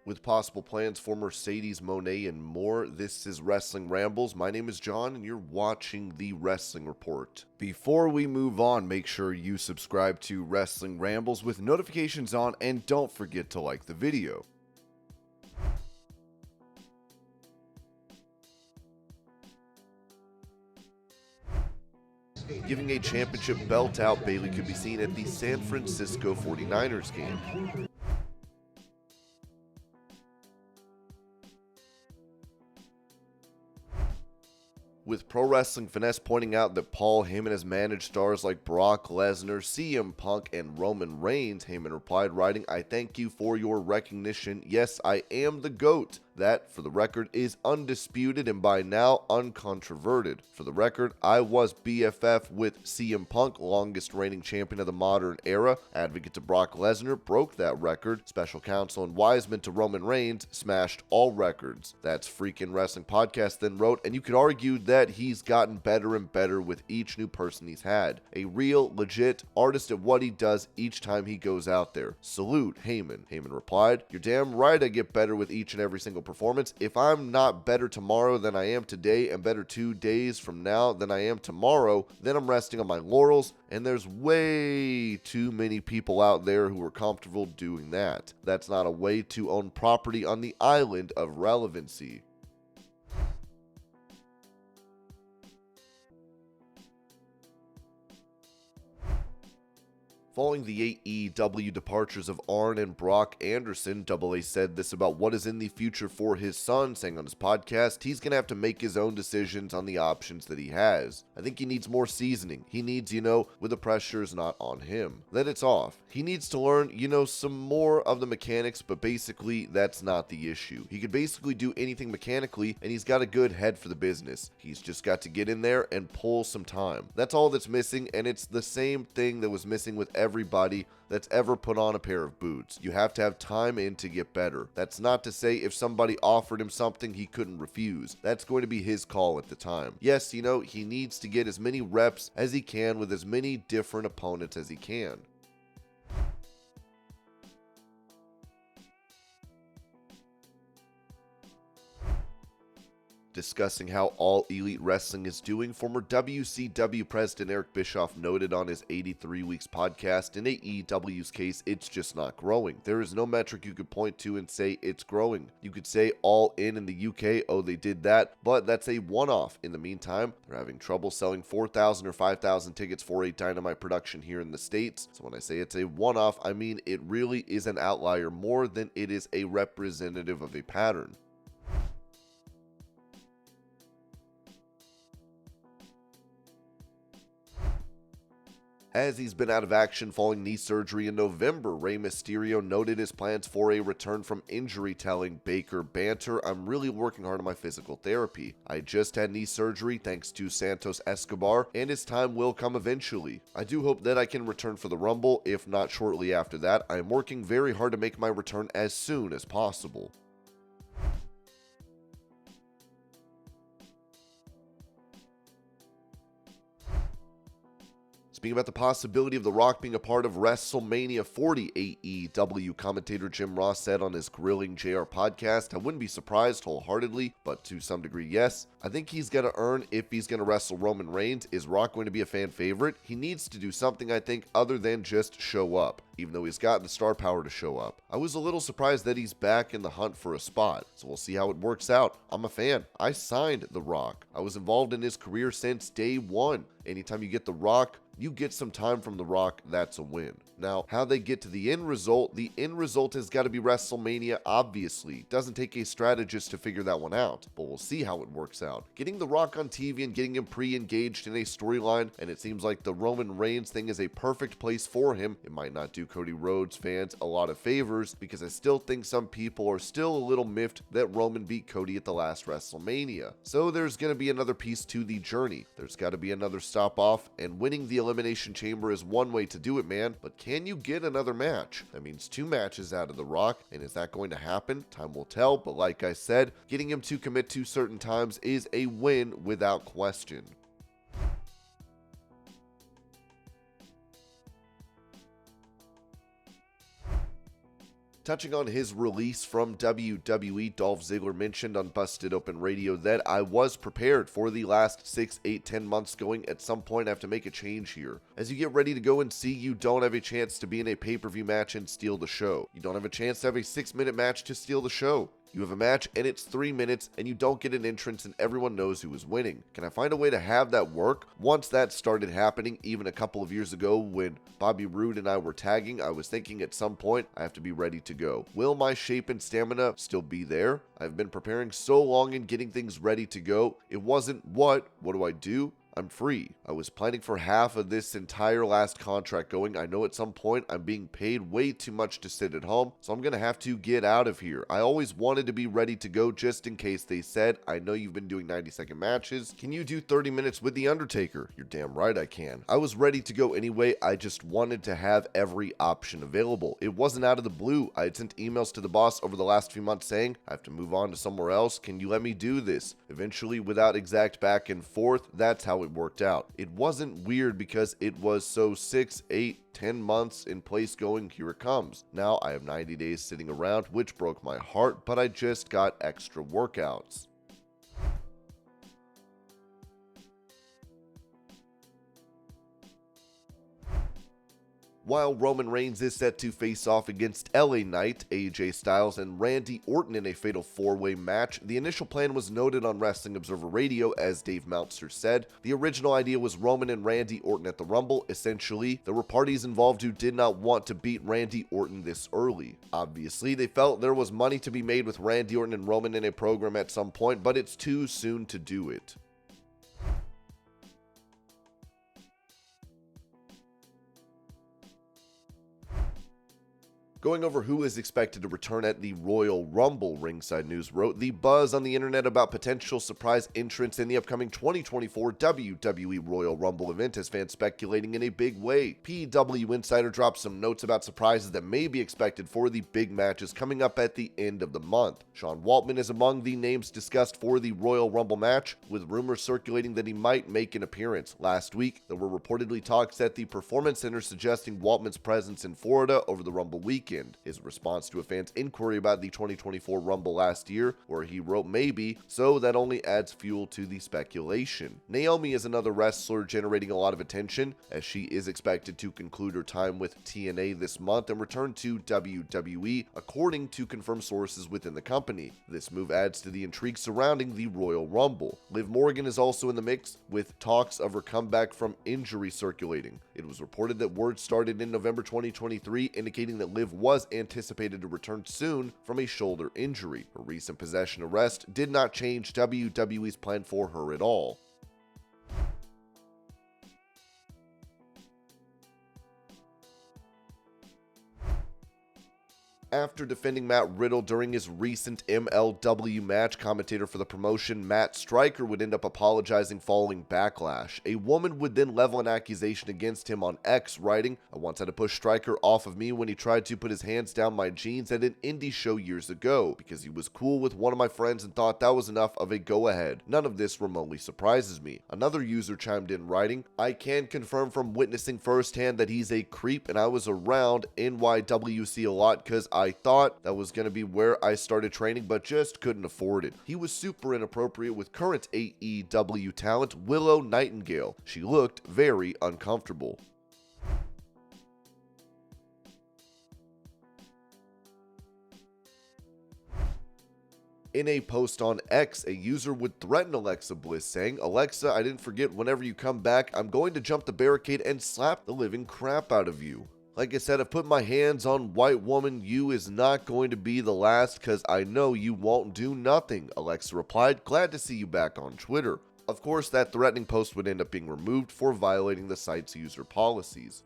with possible plans for Mercedes Moné and more. This is Wrestling Rambles. My name is John, and you're watching the Wrestling Report. Before we move on, make sure you subscribe to Wrestling Rambles with notifications on, and don't forget to like the video. Giving a championship belt out, Bayley could be seen at the San Francisco 49ers game. With Pro Wrestling Finesse pointing out that Paul Heyman has managed stars like Brock Lesnar, CM Punk, and Roman Reigns, Heyman replied, writing, "I thank you for your recognition. Yes, I am the GOAT. That, for the record, is undisputed and by now uncontroverted. For the record, I was BFF with CM Punk, longest reigning champion of the modern era. Advocate to Brock Lesnar broke that record. Special counsel and Wiseman to Roman Reigns smashed all records." That's Freakin' Wrestling Podcast then wrote, and you could argue that he's gotten better and better with each new person he's had. A real, legit artist at what he does each time he goes out there. Salute, Heyman. Heyman replied, "You're damn right I get better with each and every single performance. If I'm not better tomorrow than I am today and better 2 days from now than I am tomorrow, then I'm resting on my laurels, and there's way too many people out there who are comfortable doing that. That's not a way to own property on the island of relevancy." Following the AEW departures of Arn and Brock Anderson, AA said this about what is in the future for his son, saying on his podcast, he's going to have to make his own decisions on the options that he has. "I think he needs more seasoning. He needs, with the pressure's not on him, that it's off. He needs to learn, some more of the mechanics, but basically that's not the issue. He could basically do anything mechanically, and he's got a good head for the business. He's just got to get in there and pull some time. That's all that's missing, and it's the same thing that was missing with everybody that's ever put on a pair of boots. You have to have time in to get better. That's not to say if somebody offered him something he couldn't refuse. That's going to be his call at the time. Yes, he needs to get as many reps as he can with as many different opponents as he can." Discussing how All Elite Wrestling is doing, former WCW President Eric Bischoff noted on his 83 Weeks podcast, in AEW's case, it's just not growing. There is no metric you could point to and say it's growing. You could say All In the UK, oh, they did that, but that's a one-off. In the meantime, they're having trouble selling 4,000 or 5,000 tickets for a Dynamite production here in the States. So when I say it's a one-off, I mean it really is an outlier more than it is a representative of a pattern. As he's been out of action following knee surgery in November, Rey Mysterio noted his plans for a return from injury, telling Baker Banter, "I'm really working hard on my physical therapy. I just had knee surgery thanks to Santos Escobar, and his time will come eventually. I do hope that I can return for the Rumble, if not shortly after that. I am working very hard to make my return as soon as possible." Speaking about the possibility of The Rock being a part of WrestleMania 40, AEW commentator Jim Ross said on his Grilling JR podcast, "I wouldn't be surprised wholeheartedly, but to some degree, yes. I think he's going to earn if he's going to wrestle Roman Reigns. Is Rock going to be a fan favorite? He needs to do something, I think, other than just show up, even though he's got the star power to show up. I was a little surprised that he's back in the hunt for a spot, so we'll see how it works out. I'm a fan. I signed The Rock. I was involved in his career since day one. Anytime you get The Rock, you get some time from The Rock, that's a win." Now, how they get to the end result has got to be WrestleMania, obviously. Doesn't take a strategist to figure that one out, but we'll see how it works out. Getting The Rock on TV and getting him pre-engaged in a storyline, and it seems like the Roman Reigns thing is a perfect place for him. It might not do Cody Rhodes fans a lot of favors, because I still think some people are still a little miffed that Roman beat Cody at the last WrestleMania. So there's going to be another piece to the journey. There's got to be another stop off, and winning the Elimination Chamber is one way to do it, man, but can you get another match? That means 2 matches out of The Rock, and is that going to happen? Time will tell, but like I said, getting him to commit to certain times is a win without question. Touching on his release from WWE, Dolph Ziggler mentioned on Busted Open Radio that I was prepared for the last 6, 8, 10 months going. At some point, I have to make a change here. As you get ready to go and see, you don't have a chance to be in a pay-per-view match and steal the show. You don't have a chance to have a 6-minute match to steal the show. You have a match and it's 3 minutes and you don't get an entrance and everyone knows who is winning. Can I find a way to have that work? Once that started happening, even a couple of years ago when Bobby Roode and I were tagging, I was thinking at some point I have to be ready to go. Will my shape and stamina still be there? I've been preparing so long and getting things ready to go. It wasn't what do I do? I'm free. I was planning for half of this entire last contract going. I know at some point I'm being paid way too much to sit at home, so I'm going to have to get out of here. I always wanted to be ready to go just in case they said, I know you've been doing 90-second matches. Can you do 30 minutes with The Undertaker? You're damn right I can. I was ready to go anyway. I just wanted to have every option available. It wasn't out of the blue. I had sent emails to the boss over the last few months saying, I have to move on to somewhere else. Can you let me do this? Eventually, without exact back and forth, that's how it worked out. It wasn't weird because it was so 6, 8, 10 months in place going, here it comes. Now I have 90 days sitting around, which broke my heart, but I just got extra workouts. While Roman Reigns is set to face off against LA Knight, AJ Styles, and Randy Orton in a fatal 4-way match, the initial plan was noted on Wrestling Observer Radio as Dave Meltzer said. The original idea was Roman and Randy Orton at the Rumble. Essentially, there were parties involved who did not want to beat Randy Orton this early. Obviously, they felt there was money to be made with Randy Orton and Roman in a program at some point, but it's too soon to do it. Going over who is expected to return at the Royal Rumble, Ringside News wrote, the buzz on the internet about potential surprise entrants in the upcoming 2024 WWE Royal Rumble event has fans speculating in a big way. PW Insider dropped some notes about surprises that may be expected for the big matches coming up at the end of the month. Sean Waltman is among the names discussed for the Royal Rumble match, with rumors circulating that he might make an appearance. Last week, there were reportedly talks at the Performance Center suggesting Waltman's presence in Florida over the Rumble weekend. His response to a fan's inquiry about the 2024 Rumble last year, where he wrote maybe, so that only adds fuel to the speculation. Naomi is another wrestler generating a lot of attention, as she is expected to conclude her time with TNA this month and return to WWE, according to confirmed sources within the company. This move adds to the intrigue surrounding the Royal Rumble. Liv Morgan is also in the mix, with talks of her comeback from injury circulating. It was reported that word started in November 2023, indicating that Liv was anticipated to return soon from a shoulder injury. Her recent possession arrest did not change WWE's plan for her at all. After defending Matt Riddle during his recent MLW match, commentator for the promotion Matt Striker would end up apologizing following backlash. A woman would then level an accusation against him on X, writing, I once had to push Striker off of me when he tried to put his hands down my jeans at an indie show years ago, because he was cool with one of my friends and thought that was enough of a go-ahead. None of this remotely surprises me. Another user chimed in, writing, I can confirm from witnessing firsthand that he's a creep, and I was around NYWC a lot because I thought that was going to be where I started training, but just couldn't afford it. He was super inappropriate with current AEW talent Willow Nightingale. She looked very uncomfortable. In a post on X, a user would threaten Alexa Bliss, saying, Alexa, I didn't forget, whenever you come back, I'm going to jump the barricade and slap the living crap out of you. Like I said, I've put my hands on white woman. You is not going to be the last, because I know you won't do nothing. Alexa replied, glad to see you back on Twitter. Of course, that threatening post would end up being removed for violating the site's user policies.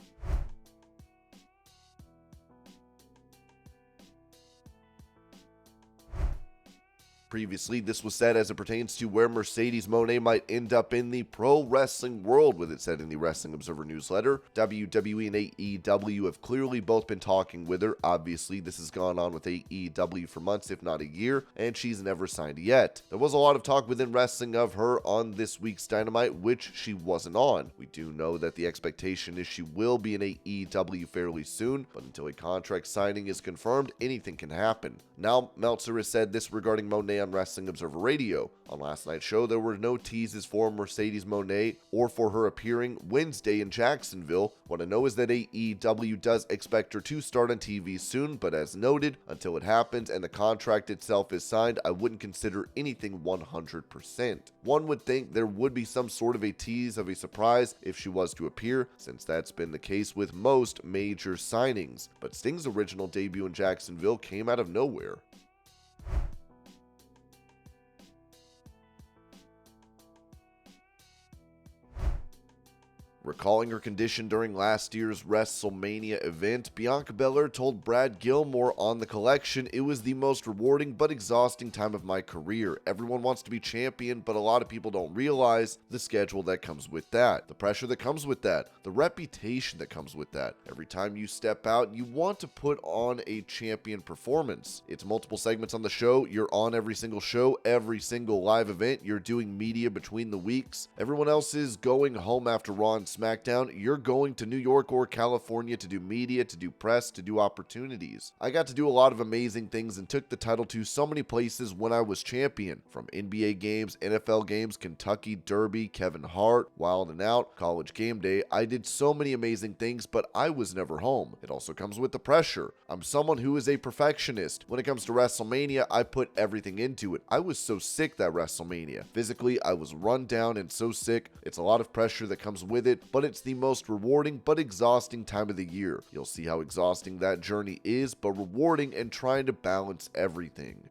Previously, this was said as it pertains to where Mercedes Mone might end up in the pro wrestling world, with it said in the Wrestling Observer newsletter. WWE and AEW have clearly both been talking with her. Obviously, this has gone on with AEW for months, if not a year, and she's never signed yet. There was a lot of talk within wrestling of her on this week's Dynamite, which she wasn't on. We do know that the expectation is she will be in AEW fairly soon, but until a contract signing is confirmed, anything can happen. Now, Meltzer has said this regarding Mone on Wrestling Observer Radio. On last night's show, there were no teases for Mercedes Mone or for her appearing Wednesday in Jacksonville. What I know is that AEW does expect her to start on TV soon, but as noted, until it happens and the contract itself is signed, I wouldn't consider anything 100%. One would think there would be some sort of a tease of a surprise if she was to appear, since that's been the case with most major signings, but Sting's original debut in Jacksonville came out of nowhere. Recalling her condition during last year's WrestleMania event, Bianca Belair told Brad Gilmore on The Collection, "It was the most rewarding but exhausting time of my career. Everyone wants to be champion, but a lot of people don't realize the schedule that comes with that, the pressure that comes with that, the reputation that comes with that. Every time you step out, you want to put on a champion performance. It's multiple segments on the show. You're on every single show, every single live event. You're doing media between the weeks. Everyone else is going home after Raw and SmackDown. You're going to New York or California to do media, to do press, to do opportunities. I got to do a lot of amazing things and took the title to so many places when I was champion, from NBA games, NFL games, Kentucky Derby, Kevin Hart, Wild and Out, College Game Day. I did so many amazing things, but I was never home. It also comes with the pressure. I'm someone who is a perfectionist. When it comes to WrestleMania, I put everything into it. I was so sick that WrestleMania. Physically, I was run down and so sick. It's a lot of pressure that comes with it, but it's the most rewarding but exhausting time of the year. You'll see how exhausting that journey is, but rewarding, and trying to balance everything."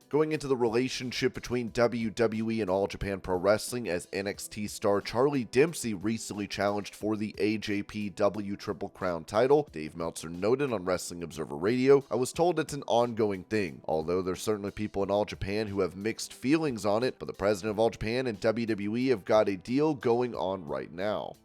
Going into the relationship between WWE and All Japan Pro Wrestling, as NXT star Charlie Dempsey recently challenged for the AJPW Triple Crown title, Dave Meltzer noted on Wrestling Observer Radio, "I was told it's an ongoing thing, although there's certainly people in All Japan who have mixed feelings on it, but the president of All Japan and WWE have got a deal going on right now."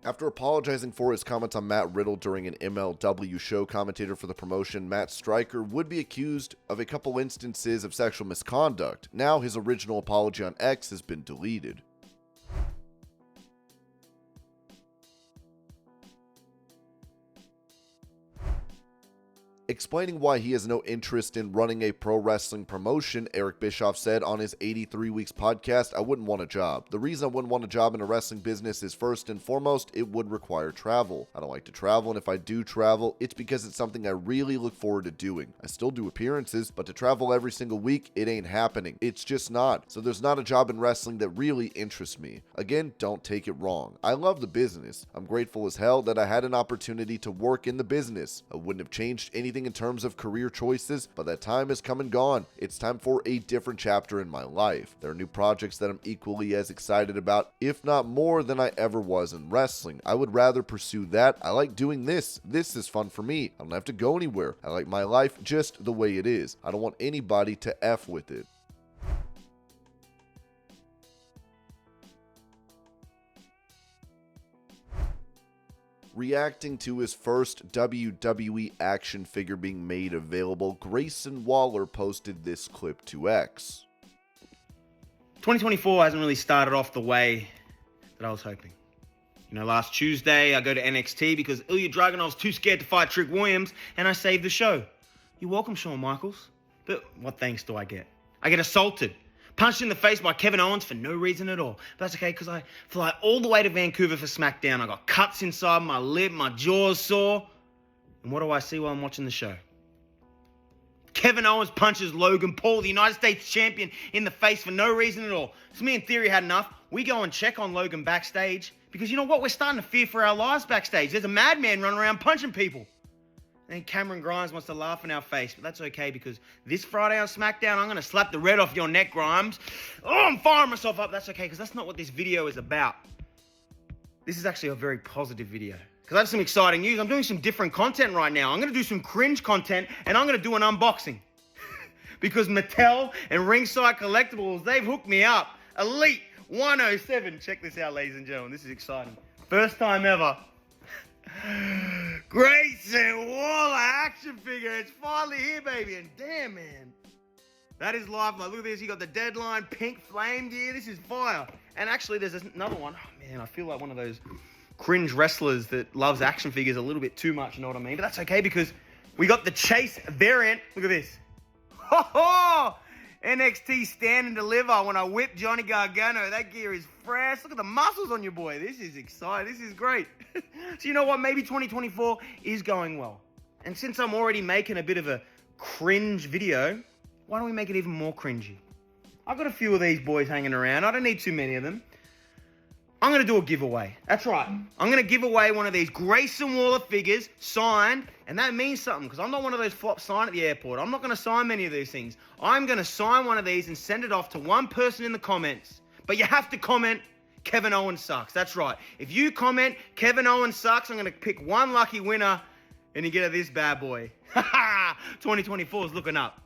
After apologizing for his comments on Matt Riddle during an MLW show, commentator for the promotion Matt Stryker would be accused of a couple instances of sexual misconduct. Now his original apology on X has been deleted. Explaining why he has no interest in running a pro wrestling promotion, Eric Bischoff said on his 83 Weeks podcast, "I wouldn't want a job. The reason I wouldn't want a job in a wrestling business is, first and foremost, it would require travel. I don't like to travel, and if I do travel, it's because it's something I really look forward to doing. I still do appearances, but to travel every single week, it ain't happening. It's just not. So there's not a job in wrestling that really interests me. Again, don't take it wrong. I love the business. I'm grateful as hell that I had an opportunity to work in the business. I wouldn't have changed anything in terms of career choices, but that time has come and gone. It's time for a different chapter in my life. There are new projects that I'm equally as excited about, if not more, than I ever was in wrestling. I would rather pursue that. I like doing this. This is fun for me. I don't have to go anywhere. I like my life just the way it is. I don't want anybody to F with it." Reacting to his first WWE action figure being made available, Grayson Waller posted this clip to X. 2024 hasn't really started off the way that I was hoping. You know, last Tuesday, I go to NXT because Ilya Dragunov's too scared to fight Trick Williams, and I saved the show. You're welcome, Shawn Michaels. But what thanks do I get? I get assaulted, punched in the face by Kevin Owens for no reason at all. But that's okay, because I fly all the way to Vancouver for SmackDown. I got cuts inside my lip, my jaw's sore. And what do I see while I'm watching the show? Kevin Owens punches Logan Paul, the United States champion, in the face for no reason at all. So me and Theory had enough. We go and check on Logan backstage because you know what? We're starting to fear for our lives backstage. There's a madman running around punching people. And Cameron Grimes wants to laugh in our face, but that's okay because this Friday on SmackDown, I'm going to slap the red off your neck, Grimes. Oh, I'm firing myself up. That's okay because that's not what this video is about. This is actually a very positive video because I have some exciting news. I'm doing some different content right now. I'm going to do some cringe content and I'm going to do an unboxing because Mattel and Ringside Collectibles, they've hooked me up. Elite 107. Check this out, ladies and gentlemen. This is exciting. First time ever. Grayson Waller action figure. It's finally here, baby. And damn, man. That is live. Look at this. You got the Deadline pink flame gear. This is fire. And actually, there's another one. Oh, man, I feel like one of those cringe wrestlers that loves action figures a little bit too much, you know what I mean? But that's okay because we got the Chase variant. Look at this. Ho ho! NXT Stand and Deliver when I whip Johnny Gargano. That gear is fresh. Look at the muscles on your boy. This is exciting. This is great. So you know what? Maybe 2024 is going well. And since I'm already making a bit of a cringe video, why don't we make it even more cringy? I've got a few of these boys hanging around. I don't need too many of them. I'm going to do a giveaway. That's right. I'm going to give away one of these Grayson Waller figures signed, and that means something because I'm not one of those flops signed at the airport. I'm not going to sign many of these things. I'm going to sign one of these and send it off to one person in the comments. But you have to comment, Kevin Owens sucks. That's right. If you comment, Kevin Owens sucks, I'm going to pick one lucky winner, and you get this bad boy. 2024 is looking up.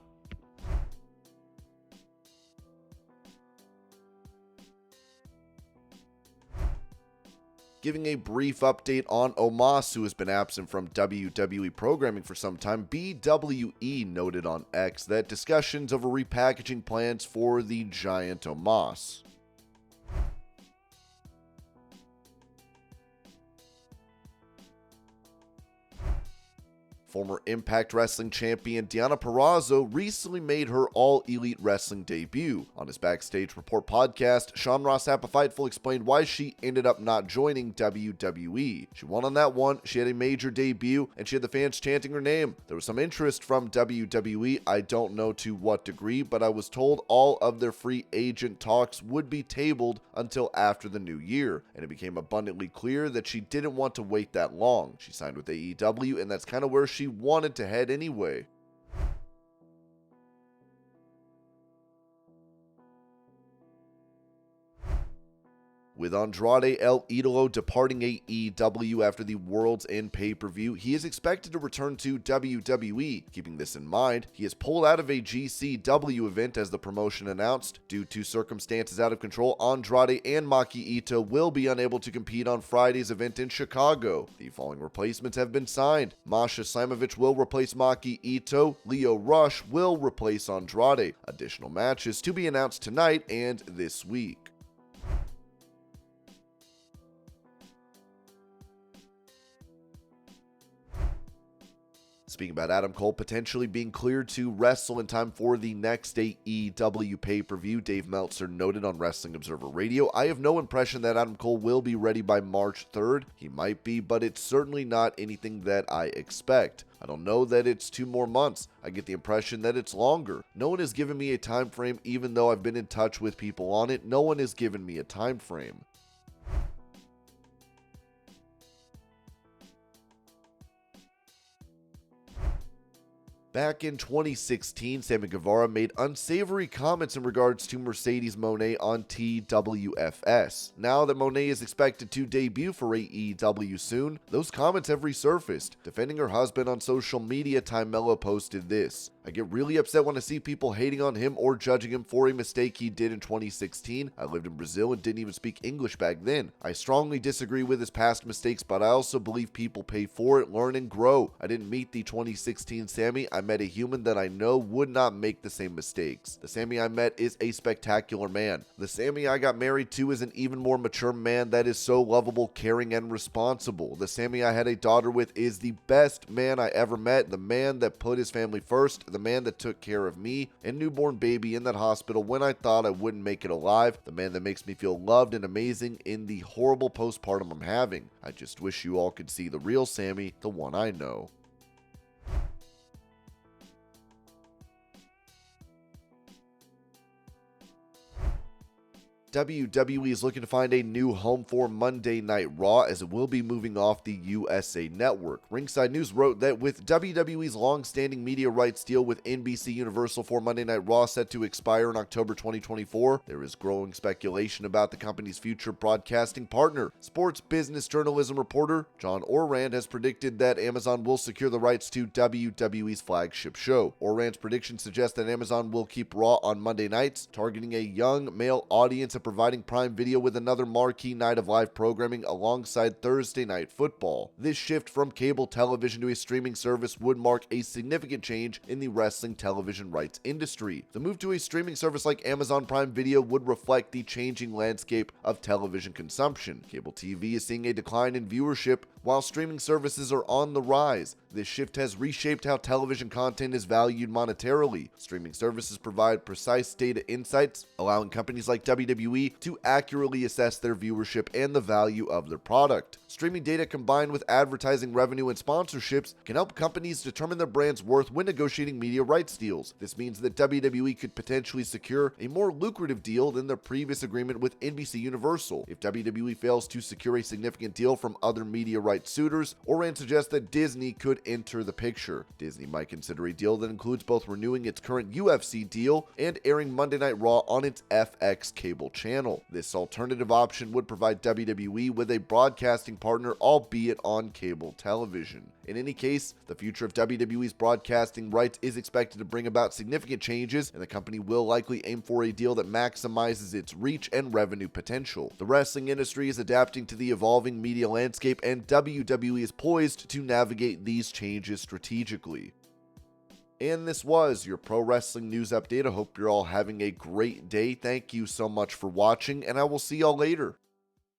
Giving a brief update on Omos, who has been absent from WWE programming for some time, BWE noted on X that discussions over repackaging plans for the giant Omos. Former Impact Wrestling champion Deonna Purrazzo recently made her All Elite Wrestling debut. On his Backstage Report podcast, Sean Ross Sapp Fightful explained why she ended up not joining WWE. She won on that one, she had a major debut, and she had the fans chanting her name. There was some interest from WWE, I don't know to what degree, but I was told all of their free agent talks would be tabled until after the new year, and it became abundantly clear that she didn't want to wait that long. She signed with AEW, and that's kind of where she wanted to head anyway. With Andrade El Idolo departing AEW after the World's End pay-per-view, he is expected to return to WWE. Keeping this in mind, he has pulled out of a GCW event as the promotion announced. Due to circumstances out of control, Andrade and Maki Ito will be unable to compete on Friday's event in Chicago. The following replacements have been signed. Masha Slamovich will replace Maki Ito. Leo Rush will replace Andrade. Additional matches to be announced tonight and this week. Speaking about Adam Cole potentially being cleared to wrestle in time for the next AEW pay-per-view, Dave Meltzer noted on Wrestling Observer Radio, I have no impression that Adam Cole will be ready by March 3rd. He might be, but it's certainly not anything that I expect. I don't know that it's 2 more months. I get the impression that it's longer. No one has given me a time frame, even though I've been in touch with people on it. No one has given me a time frame. Back in 2016, Sammy Guevara made unsavory comments in regards to Mercedes Mone on TWFS. Now that Mone is expected to debut for AEW soon, those comments have resurfaced. Defending her husband on social media, Tay Melo posted this. I get really upset when I see people hating on him or judging him for a mistake he did in 2016. I lived in Brazil and didn't even speak English back then. I strongly disagree with his past mistakes, but I also believe people pay for it, learn, and grow. I didn't meet the 2016 Sammy. I met a human that I know would not make the same mistakes. The Sammy I met is a spectacular man. The Sammy I got married to is an even more mature man that is so lovable, caring, and responsible. The Sammy I had a daughter with is the best man I ever met, the man that put his family first, the man that took care of me and newborn baby in that hospital when I thought I wouldn't make it alive, the man that makes me feel loved and amazing in the horrible postpartum I'm having. I just wish you all could see the real Sammy, the one I know. WWE is looking to find a new home for Monday Night Raw, as it will be moving off the USA Network. Ringside News wrote that with WWE's long-standing media rights deal with NBC Universal for Monday Night Raw set to expire in October 2024, there is growing speculation about the company's future broadcasting partner. Sports business journalism reporter John Orand has predicted that Amazon will secure the rights to WWE's flagship show. Orand's prediction suggests that Amazon will keep Raw on Monday nights, targeting a young male audience and providing Prime Video with another marquee night of live programming alongside Thursday Night Football. This shift from cable television to a streaming service would mark a significant change in the wrestling television rights industry. The move to a streaming service like Amazon Prime Video would reflect the changing landscape of television consumption. Cable TV is seeing a decline in viewership, while streaming services are on the rise. This shift has reshaped how television content is valued monetarily. Streaming services provide precise data insights, allowing companies like WWE to accurately assess their viewership and the value of their product. Streaming data combined with advertising revenue and sponsorships can help companies determine their brand's worth when negotiating media rights deals. This means that WWE could potentially secure a more lucrative deal than their previous agreement with NBC Universal. If WWE fails to secure a significant deal from other media rights suitors, Orand suggests that Disney could enter the picture. Disney might consider a deal that includes both renewing its current UFC deal and airing Monday Night Raw on its FX cable channel. This alternative option would provide WWE with a broadcasting partner, albeit on cable television. In any case, the future of WWE's broadcasting rights is expected to bring about significant changes, and the company will likely aim for a deal that maximizes its reach and revenue potential. The wrestling industry is adapting to the evolving media landscape, and WWE is poised to navigate these changes strategically. And this was your pro wrestling news update. I hope you're all having a great day. Thank you so much for watching, and I will see y'all later.